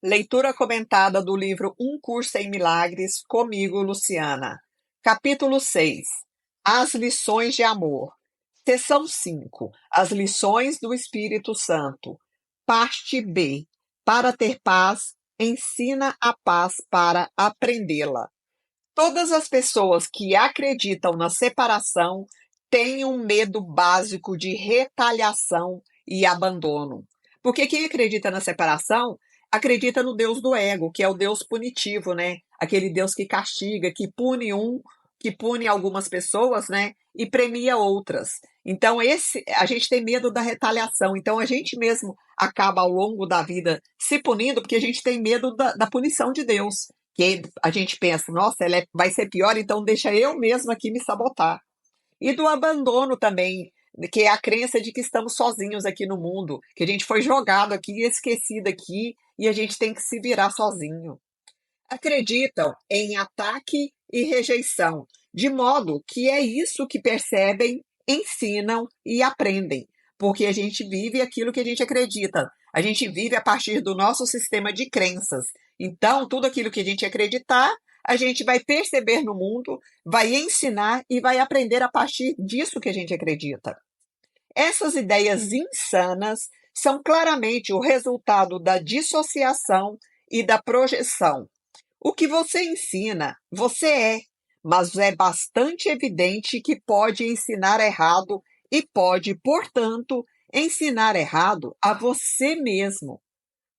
Leitura comentada do livro Um Curso em Milagres, comigo, Luciana. Capítulo 6. As lições de amor. Seção 5. As lições do Espírito Santo. Parte B. Para ter paz, ensina a paz para aprendê-la. Todas as pessoas que acreditam na separação têm um medo básico de retaliação e abandono. Porque quem acredita na separação acredita no Deus do ego, que é o Deus punitivo, né? Aquele Deus que castiga, que pune algumas pessoas, né? E premia outras. Então, a gente tem medo da retaliação. Então, a gente mesmo acaba ao longo da vida se punindo porque a gente tem medo da punição de Deus. Que a gente pensa, nossa, vai ser pior, então deixa eu mesmo aqui me sabotar. E do abandono também, que é a crença de que estamos sozinhos aqui no mundo, que a gente foi jogado aqui, esquecido aqui, e a gente tem que se virar sozinho. Acreditam em ataque e rejeição, de modo que é isso que percebem, ensinam e aprendem, porque a gente vive aquilo que a gente acredita. A gente vive a partir do nosso sistema de crenças. Então, tudo aquilo que a gente acreditar, a gente vai perceber no mundo, vai ensinar e vai aprender a partir disso que a gente acredita. Essas ideias insanas são claramente o resultado da dissociação e da projeção. O que você ensina, você é, mas é bastante evidente que pode ensinar errado e pode, portanto, ensinar errado a você mesmo.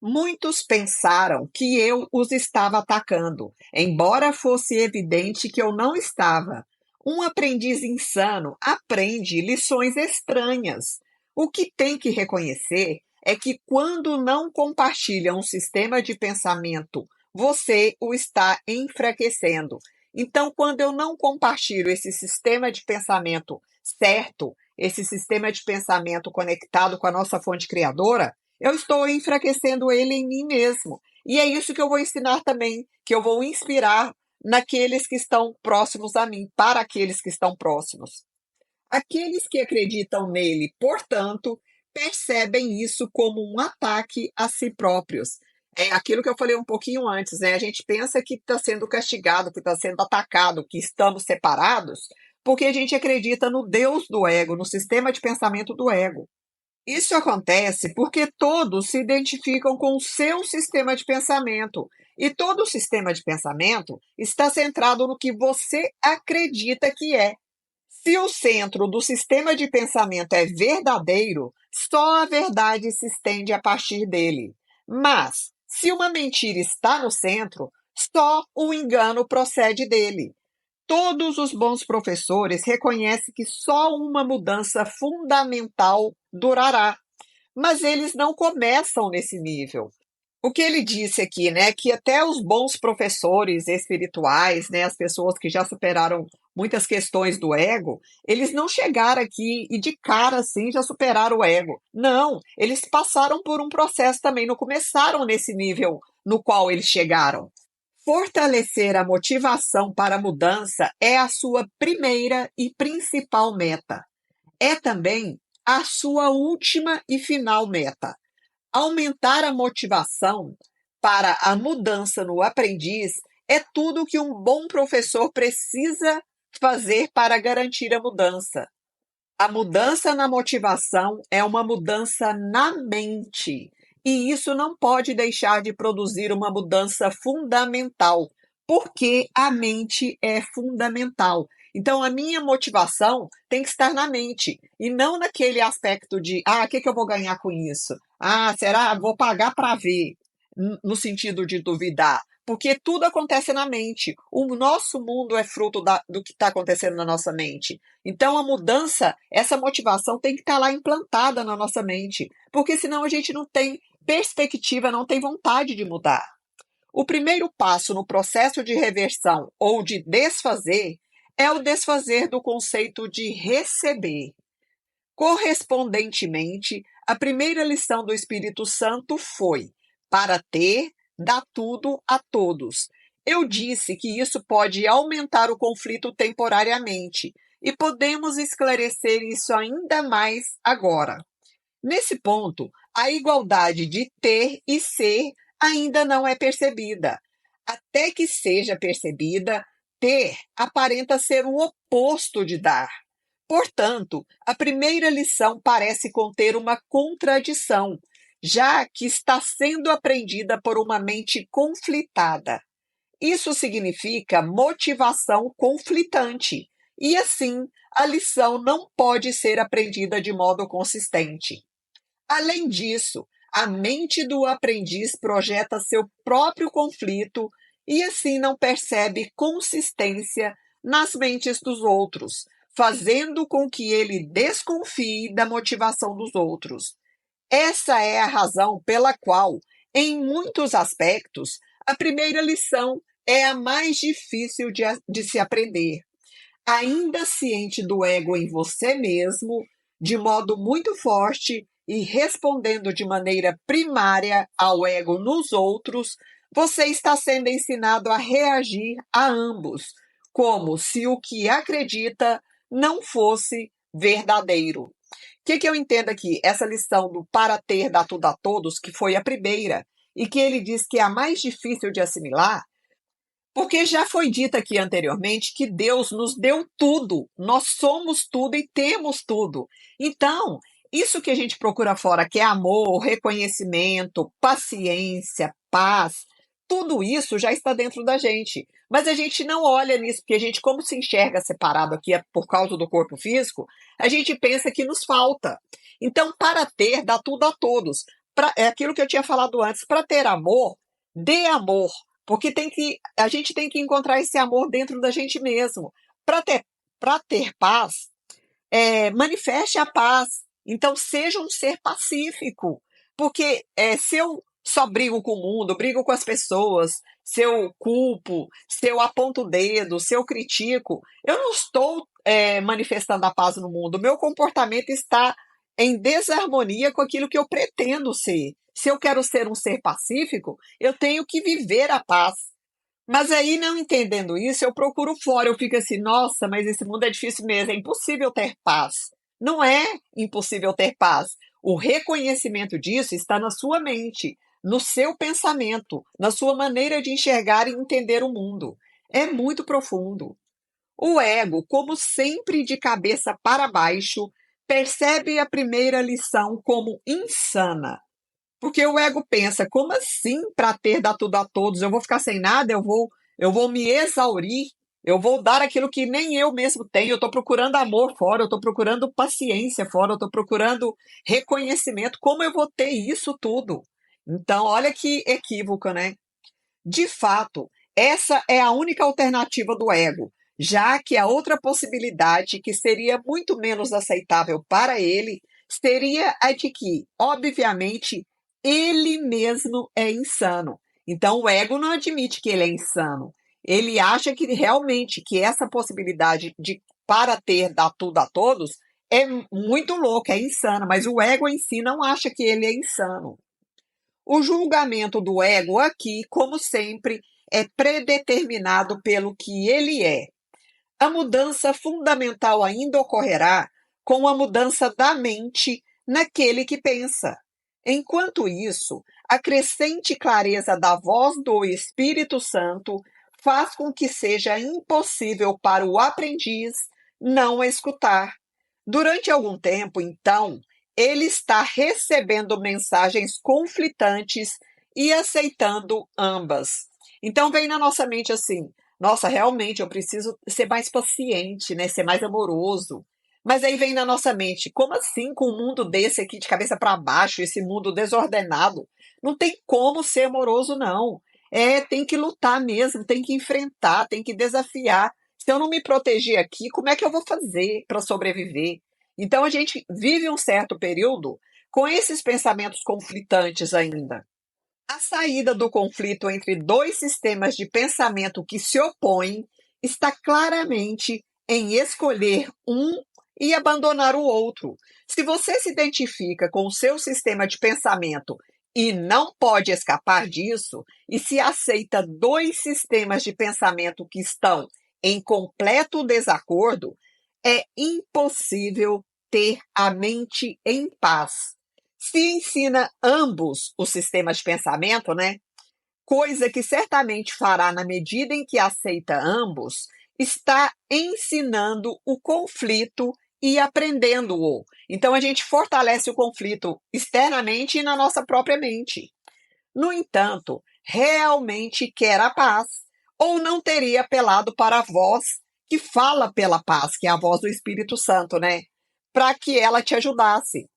Muitos pensaram que eu os estava atacando, embora fosse evidente que eu não estava. Um aprendiz insano aprende lições estranhas. O que tem que reconhecer é que quando não compartilha um sistema de pensamento, você o está enfraquecendo. Então, quando eu não compartilho esse sistema de pensamento certo, esse sistema de pensamento conectado com a nossa fonte criadora, eu estou enfraquecendo ele em mim mesmo. E é isso que eu vou ensinar também, que eu vou inspirar naqueles que estão próximos a mim, para aqueles que estão próximos. Aqueles que acreditam nele, portanto, percebem isso como um ataque a si próprios. É aquilo que eu falei um pouquinho antes, né? A gente pensa que está sendo castigado, que está sendo atacado, que estamos separados, porque a gente acredita no Deus do ego, no sistema de pensamento do ego. Isso acontece porque todos se identificam com o seu sistema de pensamento. E todo o sistema de pensamento está centrado no que você acredita que é. Se o centro do sistema de pensamento é verdadeiro, só a verdade se estende a partir dele. Mas, se uma mentira está no centro, só o engano procede dele. Todos os bons professores reconhecem que só uma mudança fundamental durará, mas eles não começam nesse nível. O que ele disse aqui, né, que até os bons professores espirituais, né, as pessoas que já superaram muitas questões do ego, eles não chegaram aqui e de cara assim já superaram o ego. Não, eles passaram por um processo também, não começaram nesse nível no qual eles chegaram. Fortalecer a motivação para a mudança é a sua primeira e principal meta. É também a sua última e final meta. Aumentar a motivação para a mudança no aprendiz é tudo que um bom professor precisa fazer para garantir a mudança. A mudança na motivação é uma mudança na mente. E isso não pode deixar de produzir uma mudança fundamental, porque a mente é fundamental. Então, a minha motivação tem que estar na mente e não naquele aspecto de, o que eu vou ganhar com isso? Será? Vou pagar para ver, no sentido de duvidar. Porque tudo acontece na mente. O nosso mundo é fruto do que está acontecendo na nossa mente. Então, a mudança, essa motivação tem que estar lá implantada na nossa mente. Porque senão a gente não tem perspectiva, não tem vontade de mudar. O primeiro passo no processo de reversão ou de desfazer é o desfazer do conceito de receber. Correspondentemente, a primeira lição do Espírito Santo foi: para ter, dá tudo a todos. Eu disse que isso pode aumentar o conflito temporariamente, e podemos esclarecer isso ainda mais agora. Nesse ponto, a igualdade de ter e ser ainda não é percebida. Até que seja percebida, ter aparenta ser o oposto de dar. Portanto, a primeira lição parece conter uma contradição, já que está sendo aprendida por uma mente conflitada. Isso significa motivação conflitante, e assim, a lição não pode ser aprendida de modo consistente. Além disso, a mente do aprendiz projeta seu próprio conflito e assim não percebe consistência nas mentes dos outros, fazendo com que ele desconfie da motivação dos outros. Essa é a razão pela qual, em muitos aspectos, a primeira lição é a mais difícil de se aprender. Ainda ciente do ego em você mesmo, de modo muito forte e respondendo de maneira primária ao ego nos outros, você está sendo ensinado a reagir a ambos, como se o que acredita não fosse verdadeiro. O que eu entendo aqui? Essa lição do para ter, dá tudo a todos, que foi a primeira, e que ele diz que é a mais difícil de assimilar, porque já foi dito aqui anteriormente que Deus nos deu tudo, nós somos tudo e temos tudo. Então, isso que a gente procura fora, que é amor, reconhecimento, paciência, paz, tudo isso já está dentro da gente. Mas a gente não olha nisso, porque a gente, como se enxerga separado aqui por causa do corpo físico, a gente pensa que nos falta. Então, para ter, dá tudo a todos. É aquilo que eu tinha falado antes, para ter amor, dê amor. Porque a gente tem que encontrar esse amor dentro da gente mesmo. Para ter paz, manifeste a paz. Então, seja um ser pacífico. Porque se eu só brigo com o mundo, brigo com as pessoas, se eu culpo, se eu aponto o dedo, se eu critico, eu não estou manifestando a paz no mundo. O meu comportamento está em desarmonia com aquilo que eu pretendo ser. Se eu quero ser um ser pacífico, eu tenho que viver a paz. Mas aí, não entendendo isso, eu procuro fora. Eu fico assim, nossa, mas esse mundo é difícil mesmo, é impossível ter paz. Não é impossível ter paz. O reconhecimento disso está na sua mente, no seu pensamento, na sua maneira de enxergar e entender o mundo. É muito profundo. O ego, como sempre de cabeça para baixo, percebe a primeira lição como insana. Porque o ego pensa, como assim para ter dar tudo a todos? Eu vou ficar sem nada, eu vou me exaurir, eu vou dar aquilo que nem eu mesmo tenho. Eu estou procurando amor fora, eu estou procurando paciência fora, eu estou procurando reconhecimento. Como eu vou ter isso tudo? Então, olha que equívoco, né? De fato, essa é a única alternativa do ego, já que a outra possibilidade, que seria muito menos aceitável para ele, seria a de que, obviamente, ele mesmo é insano. Então, o ego não admite que ele é insano. Ele acha que realmente que essa possibilidade de para ter dar tudo a todos é muito louca, é insana, mas o ego em si não acha que ele é insano. O julgamento do ego aqui, como sempre, é predeterminado pelo que ele é. A mudança fundamental ainda ocorrerá com a mudança da mente naquele que pensa. Enquanto isso, a crescente clareza da voz do Espírito Santo faz com que seja impossível para o aprendiz não escutar. Durante algum tempo, então, ele está recebendo mensagens conflitantes e aceitando ambas. Então, vem na nossa mente assim: nossa, realmente eu preciso ser mais paciente, né? Ser mais amoroso. Mas aí vem na nossa mente, como assim com um mundo desse aqui de cabeça para baixo, esse mundo desordenado? Não tem como ser amoroso, não. Tem que lutar mesmo, tem que enfrentar, tem que desafiar. Se eu não me proteger aqui, como é que eu vou fazer para sobreviver? Então a gente vive um certo período com esses pensamentos conflitantes ainda. A saída do conflito entre dois sistemas de pensamento que se opõem está claramente em escolher um e abandonar o outro. Se você se identifica com o seu sistema de pensamento e não pode escapar disso, e se aceita dois sistemas de pensamento que estão em completo desacordo, é impossível ter a mente em paz. Se ensina ambos os sistemas de pensamento, né? coisa que certamente fará na medida em que aceita ambos, está ensinando o conflito e aprendendo-o. Então, a gente fortalece o conflito externamente e na nossa própria mente. No entanto, realmente quer a paz, ou não teria apelado para a voz que fala pela paz, que é a voz do Espírito Santo, né? Para que ela te ajudasse.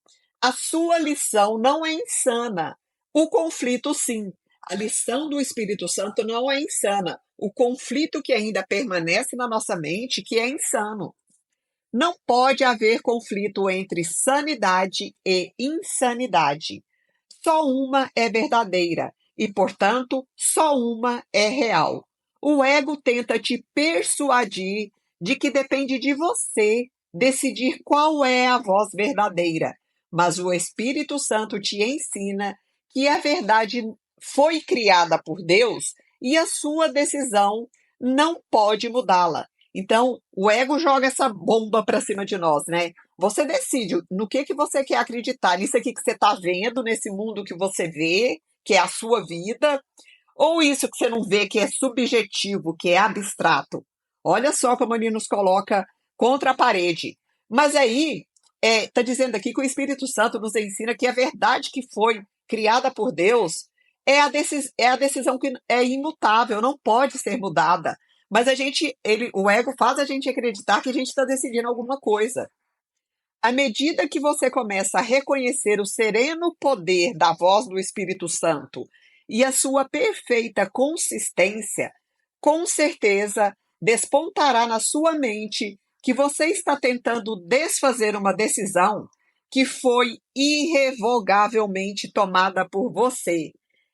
A sua lição não é insana. O conflito, sim. A lição do Espírito Santo não é insana. O conflito que ainda permanece na nossa mente, que é insano. Não pode haver conflito entre sanidade e insanidade. Só uma é verdadeira e, portanto, só uma é real. O ego tenta te persuadir de que depende de você decidir qual é a voz verdadeira, mas o Espírito Santo te ensina que a verdade foi criada por Deus e a sua decisão não pode mudá-la. Então, o ego joga essa bomba para cima de nós, né? Você decide no que você quer acreditar, nisso aqui que você está vendo, nesse mundo que você vê, que é a sua vida, ou isso que você não vê, que é subjetivo, que é abstrato. Olha só como ele nos coloca contra a parede. Mas aí, está dizendo aqui que o Espírito Santo nos ensina que a verdade que foi criada por Deus é a decisão que é imutável, não pode ser mudada. Mas o ego faz a gente acreditar que a gente está decidindo alguma coisa. À medida que você começa a reconhecer o sereno poder da voz do Espírito Santo e a sua perfeita consistência, com certeza despontará na sua mente que você está tentando desfazer uma decisão que foi irrevogavelmente tomada por você.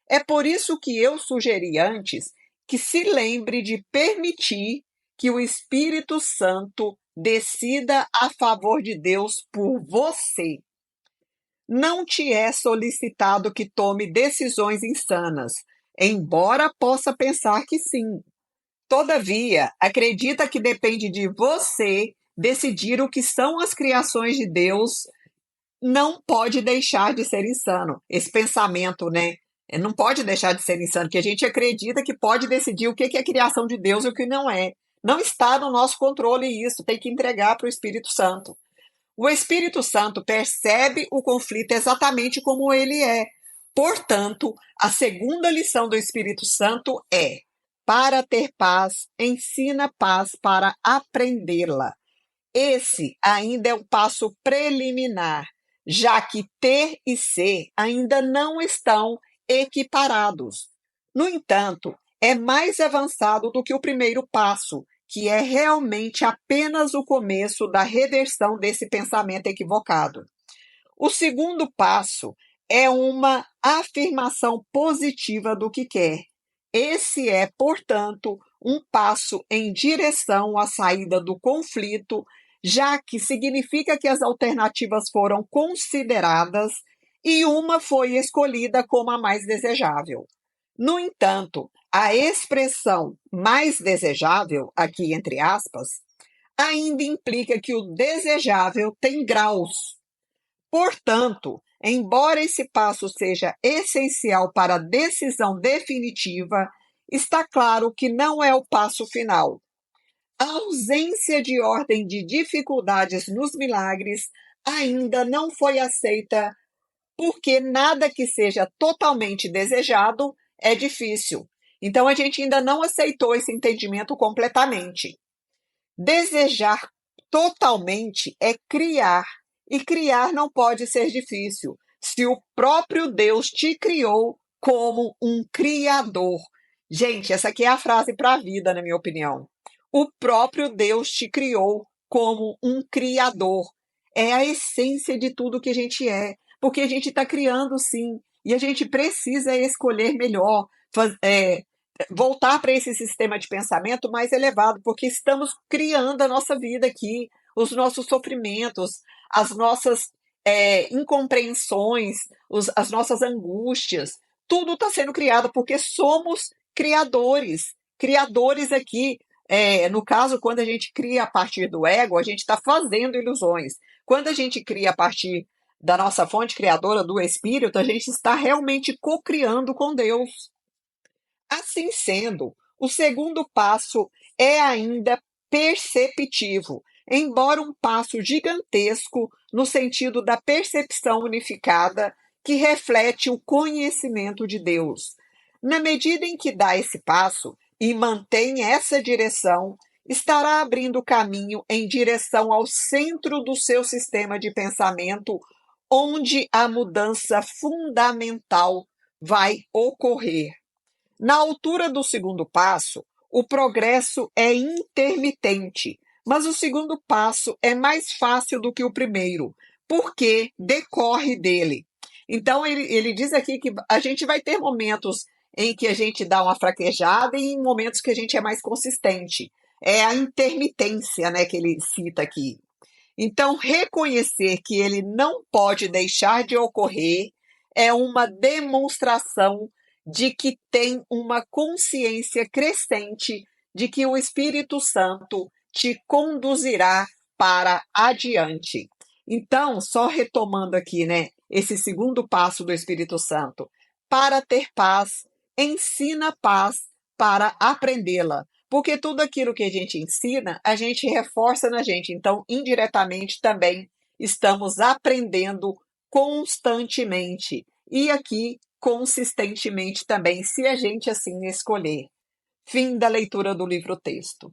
É por isso que eu sugeri antes que se lembre de permitir que o Espírito Santo decida a favor de Deus por você. Não te é solicitado que tome decisões insanas, embora possa pensar que sim. Todavia, acredita que depende de você decidir o que são as criações de Deus. Não pode deixar de ser insano. Esse pensamento, né? Não pode deixar de ser insano, que a gente acredita que pode decidir o que é criação de Deus e o que não é. Não está no nosso controle isso, tem que entregar para o Espírito Santo. O Espírito Santo percebe o conflito exatamente como ele é. Portanto, a segunda lição do Espírito Santo é: para ter paz, ensina paz para aprendê-la. Esse ainda é o passo preliminar, já que ter e ser ainda não estão equiparados. No entanto, é mais avançado do que o primeiro passo, que é realmente apenas o começo da reversão desse pensamento equivocado. O segundo passo é uma afirmação positiva do que quer. Esse é, portanto, um passo em direção à saída do conflito, já que significa que as alternativas foram consideradas e uma foi escolhida como a mais desejável. No entanto, a expressão mais desejável, aqui entre aspas, ainda implica que o desejável tem graus. Portanto, embora esse passo seja essencial para a decisão definitiva, está claro que não é o passo final. A ausência de ordem de dificuldades nos milagres ainda não foi aceita, porque nada que seja totalmente desejado é difícil. Então, a gente ainda não aceitou esse entendimento completamente. Desejar totalmente é criar, e criar não pode ser difícil, se o próprio Deus te criou como um criador. Gente, essa aqui é a frase para a vida, na minha opinião. O próprio Deus te criou como um criador. É a essência de tudo que a gente é, porque a gente está criando sim, e a gente precisa escolher melhor, voltar para esse sistema de pensamento mais elevado, porque estamos criando a nossa vida aqui, os nossos sofrimentos, as nossas incompreensões, as nossas angústias, tudo está sendo criado porque somos criadores. Criadores aqui, no caso, quando a gente cria a partir do ego, a gente está fazendo ilusões. Quando a gente cria a partir da nossa fonte criadora, do Espírito, a gente está realmente co-criando com Deus. Assim sendo, o segundo passo é ainda perceptivo, embora um passo gigantesco no sentido da percepção unificada que reflete o conhecimento de Deus. Na medida em que dá esse passo e mantém essa direção, estará abrindo caminho em direção ao centro do seu sistema de pensamento, onde a mudança fundamental vai ocorrer. Na altura do segundo passo, o progresso é intermitente, mas o segundo passo é mais fácil do que o primeiro, porque decorre dele. Então, ele diz aqui que a gente vai ter momentos em que a gente dá uma fraquejada e em momentos que a gente é mais consistente. É a intermitência, né, que ele cita aqui. Então, reconhecer que ele não pode deixar de ocorrer é uma demonstração de que tem uma consciência crescente de que o Espírito Santo te conduzirá para adiante. Então, só retomando aqui, né, esse segundo passo do Espírito Santo, para ter paz, ensina paz para aprendê-la. Porque tudo aquilo que a gente ensina, a gente reforça na gente. Então, indiretamente também estamos aprendendo constantemente. E aqui, consistentemente também, se a gente assim escolher. Fim da leitura do livro-texto.